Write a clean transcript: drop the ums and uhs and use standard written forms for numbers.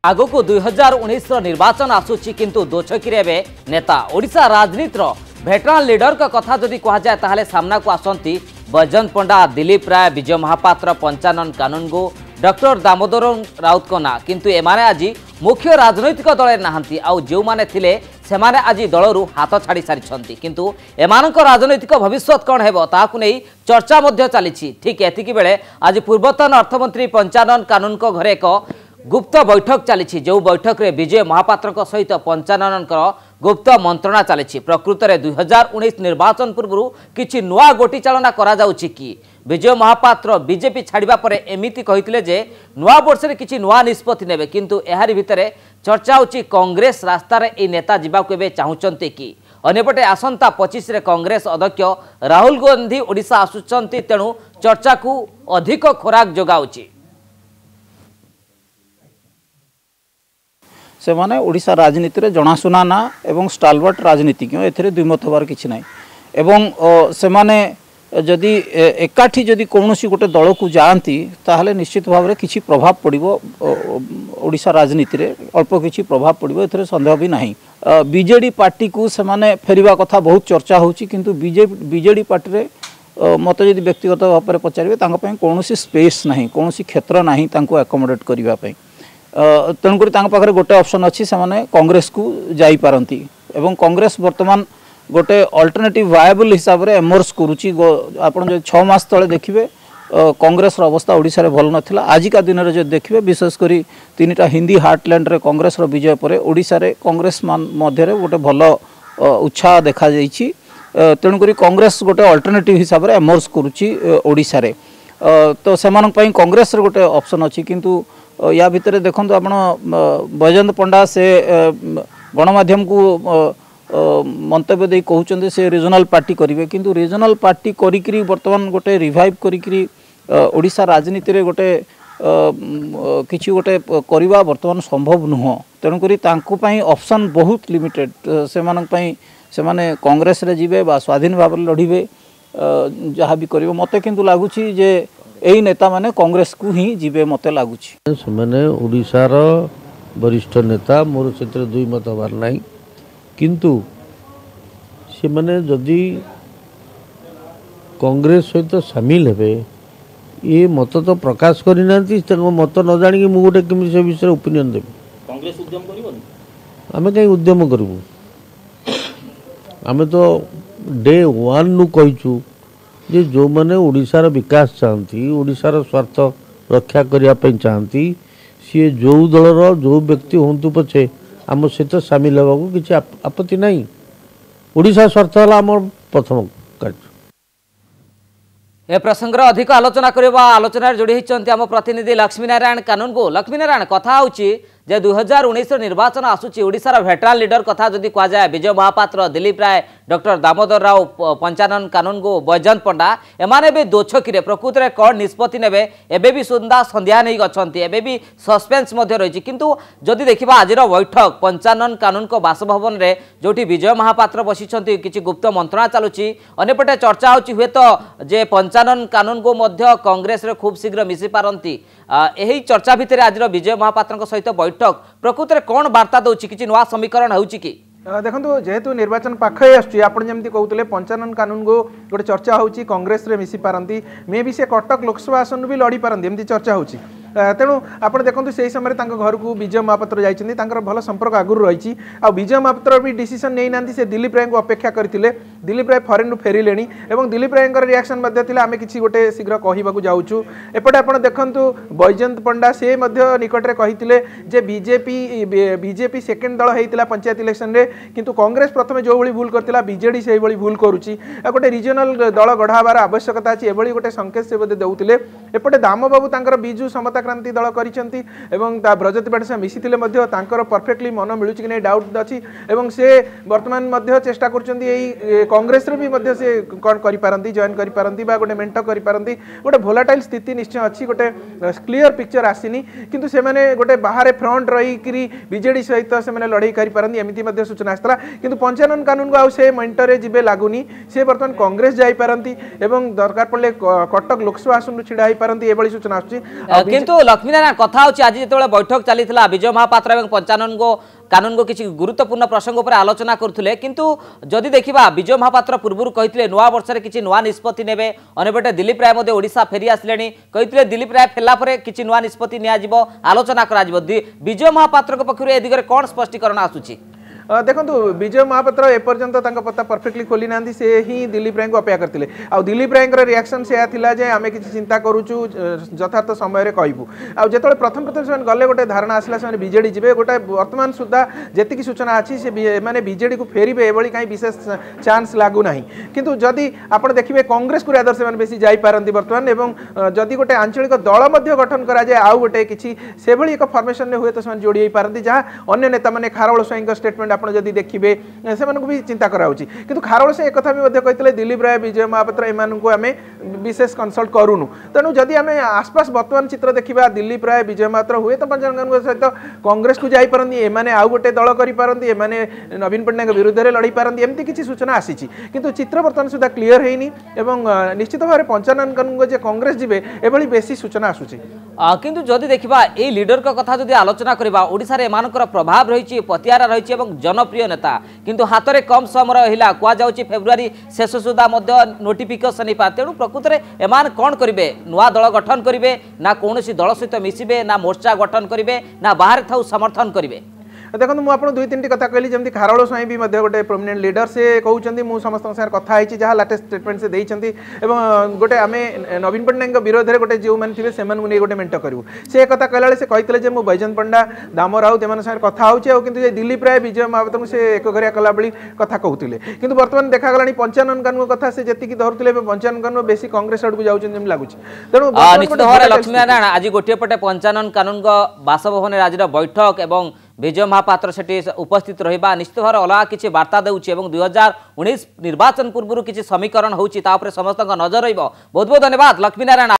आगक 2019 निर्वाचन आसूची किंतु दोछकी नेता ओडिशा राजनीतिर भेटरान लीडर का कथा जदि कह जाए ताहले सामना को आसंती बैजयंत पंडा, दिलीप राय, विजय महापात्र, पंचानन कानूनगो, डॉक्टर दामोदर राउत को ना किंतु एमाने आज मुख्य राजनैतिक दल नहांती आउ जो माने थिले सेमाने आज दलरू हाथ छाड़ी सारी किंतु एमानक राजनैतिक भविष्य कौन हेबो ताकु नै चर्चा मध्य चली। ठीक एतिकी बेले आज पूर्वतन अर्थमंत्री पंचानन कानून को घरे एक गुप्त बैठक चली जो बैठक रे विजय महापात्र सहित पंचानन गुप्त मंत्रणा चली। प्रकृत में 2019 निर्वाचन पूर्व किछि नुआ गोटी चालना करा जाउछि कि विजय महापात्र बीजेपी छाड़िबा परे एमिति कहिथिले जे नुआ वर्ष रे किछि नुआ निष्पत्ति नेबे किंतु एहारी भितरे चर्चा होछि कांग्रेस रास्ता रे ए नेता जिबाकु एबे चाहुचंती कि अन्यपटे आसंता 25 रे कांग्रेस अध्यक्ष राहुल गांधी ओडिशा आसुचंती तेणु चर्चा को अधिक खोराक जोगाउछि। से माने ओडिशा राजनीति रे जनाशुना ना एवं स्टालवर्ट राजनीतिज्ञ एथिरे दुईमत होबार किछि नै एवं से माने जदि एकाठी जदि कौनसी गोटे दल को जाती ताहले निश्चित भाव में किसी प्रभाव पड़ो ओडिशा राजनीति रे अल्प किसी प्रभाव पड़ो एथिरे संदेह भी नहीं। बीजेडी पार्टी को से माने फेरिबा कथा बहुत चर्चा होची किंतु बीजेडी पार्टी रे मत जदि व्यक्तिगत भाव में पचारे कौन स्पेस नहीं कौन क्षेत्र नहीं एकोमोडेट करने तेणुक पाखे गोटे ऑप्शन अच्छी से कांग्रेस को जाई पारंती एवं कांग्रेस वर्तमान गोटे अल्टरनेटिव वायबल हिसाब से एमर्ज करुच्ची। आपड़ जो 6 मास तले देखिए कांग्रेस अवस्था ओडिशा रे भल नथिला आजिका दिन में जो देखिए विशेषकर 3टा हिंदी हार्टलैंड रे कांग्रेस विजय पर ओडिशा रे कांग्रेस मान मध्य गोटे भल उत्साह देखा जाइछि तेणुक कांग्रेस गोटे अल्टरनेटिव हिसाब से एमर्ज करुच्ची ओडिशा रे तो सेमानक पई कांग्रेस रे गोटे ऑप्शन अच्छी किंतु या भितर देखो आप बैजयंत पंडा से गणमाध्यम को मंतव्य दे कहते से रिजनल पार्टी करेंगे किंतु रिजनल पार्टी करी बर्तमान गोटे रिवाइव करी ओडिशा राजनीति रे गोटे किसी गोटे करवा बर्तमान संभव नुह तेणुक ऑप्शन बहुत लिमिटेड से माने कांग्रेस रे जीवे बा स्वाधीन भाव लड़िबे जहाँ भी करिवो मते किंतु लागुची जे एई नेता माने कांग्रेस को ही जीवे मते लागुची से माने ओडिशार वरिष्ठ नेता मोर क्षेत्र दुई मत हबार नहीं किंतु से माने जदि कांग्रेस सहित सामिल हेबे ये मत तो प्रकाश करना मत न जाणी मु गोटे केमी से विषय ओपिनियन देबी कांग्रेस उद्यम करिवनी आमे कहीं उद्यम करूँ आमे तो डे 1 नु कहिचु जे जो माने ओडिशार विकास चाहती ओडिशार स्वार्थ रक्षा करने चाहती सी जो दलर जो व्यक्ति हूँ पछे आम सहित सामिल होगा किसी आपत्ति नहीं ओडिशा स्वार्थ है आम प्रथम कार्य। ए प्रसंग अधिक आलोचना करबा आलोचना जोड़ी होती आम प्रतिनिधि लक्ष्मीनारायण कानून को। लक्ष्मीनारायण कथा होची जे 2019 निर्वाचन आसूची ओडिशार भेटरान लीडर कथा जदि कह जाए विजय महापात्र, दिलीप राय, डॉक्टर दामोदर राव, पंचानन कानूनगो, बैजयंत पंडा एमाने भी दोछकी प्रकृत में कौन निष्पत्ति नेबे एबे भी सुंदा संध्या नहीं गछंती एबे भी सस्पेंस मध्य रही किंतु जदि देखिबा आजिर बैठक पंचानन कानून को बासभवन रे जोठी विजय महापात्र बसिछंती किछि गुप्त मंत्रणा चालुची अनेपटे चर्चा होची हुए तो जे पंचानन कानून को मध्य कांग्रेस रे खूब शीघ्र मिसी पारंती यही चर्चा भितर आज विजय महापात्र सहित बैठक प्रकृत में कौन वार्ता दौर कि नुआ समीकरण होची कि देखो जेहेतु निर्वाचन पाखे आसमती कहते पंचानन कानून को गोटे चर्चा होची कांग्रेस रे मिसी पारंती मे भी से कटक लोकसभा आसन भी लड़ी पारंती एमती चर्चा होची तेणु आप देखते से समय घर को विजय महापात्र जाइए भल संपर्क आगुरी रही आ विजय महापात्र भी डिसीजन नहीं ना से दिलीप राय को अपेक्षा करते दिलीप राय फरेन फेरिले दिलीप राय रिएक्शन आम कि गोटे शीघ्र कहवाक जाऊँ एपटे आप देखु बैजयंत पंडा से निकट में कही बीजेपी सेकेंड दल होता पंचायत इलेक्शन रे किंतु कांग्रेस प्रथम जो भाई भूल करता बीजेडी से भूल करुच्ची गोटे रिजनल दल गढ़ाबार आवश्यकता अच्छी एभली गोटे संकेत से बोधे देते एपटे दाम बाबू विजु समता क्रांति दल करिसेंती एवं ब्रजत पार्टी से मिसिथिले परफेक्टली मन मिलुची कि नहीं डाउट अच्छी एवं से वर्तमान चेष्टा कर कांग्रेस रे भी मध्य से कौन करि पारंती जॉइन करि पारंती बा गोटे मेंट करि पारंती गोटे भोलाटाइल स्थिति निश्चय अच्छी गोटे क्लियर पिक्चर आसीनी किंतु से माने गोटे बाहर फ्रंट रही करी बीजेडी सहित से माने लड़ाई करि पारंती एमिति मध्य सूचना आस्तरा किंतु पंचानन कानून को आ से मेंट रे जिबे लागुनी से वर्तमान कांग्रेस जाई पारंती एवं दरकार पड़ले कटक लोकसभा आसन छिड़ा होई पारंती एबळी सूचना आछि किंतु लक्ष्मीनारायण कथा होछि आज जेतेबेले बैठक चलीथिला विजय महापात्र एवं पंचानन गो कानून को किसी गुरुत्वपूर्ण प्रसंग पर आलोचना करथुले किंतु जदि देखिबा विजय महापात्र पूर्व कहिथिले नुआ वर्ष रे किछि नुआ निष्पत्ति नेबे अनेबटे दिलीप राय मध्ये ओडिशा फेरी आसलेनी कहिथिले दिलीप राय फेला परे किछि नुआ निष्पत्ति निया जिवो आलोचना करा जिवो विजय महापात्र को पखरु ए दिगरे कोन स्पष्टीकरण आसुछि देखो विजय महापात्र एपर्यंत पता परफेक्टली खोली ना से ही दिलीप राय को अपेक्षा करते आ दिलीप राय रिएक्शन से आम कि चिंता करुचु यथार्थ समय कहबू आते प्रथम प्रथम गले गोटे धारणा आसला से बीजेडी जी गोटे वर्तमान सुधा जी सूचना अच्छी से मैंने बीजेडी को फेरबे ये कहीं विशेष चांस लगुना किंतु जदि आप देखिए कांग्रेस को रादर से बेसी जापारती बर्तमान एवं जदि गोटे आंचलिक दल गठन कराए आउ गोटे किसी से एक फर्मेसन हुए तो जोड़ी पारती जहाँ अन्य नेता मैंने खारवल स्वाई स्टेटमेंट आप जदि देखिए से भी चिंता कराऊँगी किंतु खारवल से एक कहते दिलीप राय विजय महापात्र एमानू आम विशेष कनसल्ट करूनु तेणु जदि आम आसपास वर्तमान चित्र देखा दिलीप राय विजय महापात्र हुए तो पंचानन सहित कांग्रेस को जापारती एमाने आउ गोटे दल करपारती एमाने नवीन पट्टनायक विरुद्ध में लड़ी पारती एमती किसी सूचना आसी किंतु चित्र बर्तमान सुधा क्लीयर होनी निश्चित भाव पंचानन जे कांग्रेस जीवे एभली बेसी सूचना आसूची किंतु जदि देखिबा ए लीडर का कथा जदि आलोचना करबा ओडिसा रे एमानकर प्रभाव रहिछि पतियारा रहिछि एवं जनप्रिय नेता किंतु हाथ में कम समय रहिला कुआ जाउछि फेब्रुआरी शेष सुधा मध्य नोटिफिकेशन पा तेणु प्रकृत में एमान कौन करेंगे नुआ दल गठन करेंगे ना कौन दल सहित मिसबे ना मोर्चा गठन करेंगे ना बाहर था समर्थन करेंगे देखो मुझे दुई तीन कथा कहली जमी खारवल स्वाई भी गोटे प्रोमिनेंट लीडर से कहते मुझे समस्त साथ कथा जहाँ लाटेस्ट स्टेटमेंट से देती गोटे आम नवीन पट्टनायक विरोध में गोटे जो मैंने थे से गोटे मेंट करूँ से कथा कहला से कहते मुझे बैजयंत पंडा दाम राउत एम साथ कथा होती दिलीप राय विजय महापात्र से एक घरिया कला बेली कथा कहते कि बर्तमान देखागला पंचानन कानून कथा से जी धरुले पंचानन कानून बेसी कांग्रेस आड़ को जाऊँ लगुच तेणु निश्चित भाव लक्ष्मीनारायण आज गोटे पटे पंचानन कानून बासभवन आज बैठक एवं विजय महापात्र से उपस्थित रहा निश्चित भाव अलग किसी वार्ता देउछि एवं 2019 निर्वाचन पूर्व किसी समीकरण होउछि ता उपरे समस्त नजर रहिबो। बहुत बहुत धन्यवाद लक्ष्मीनारायण।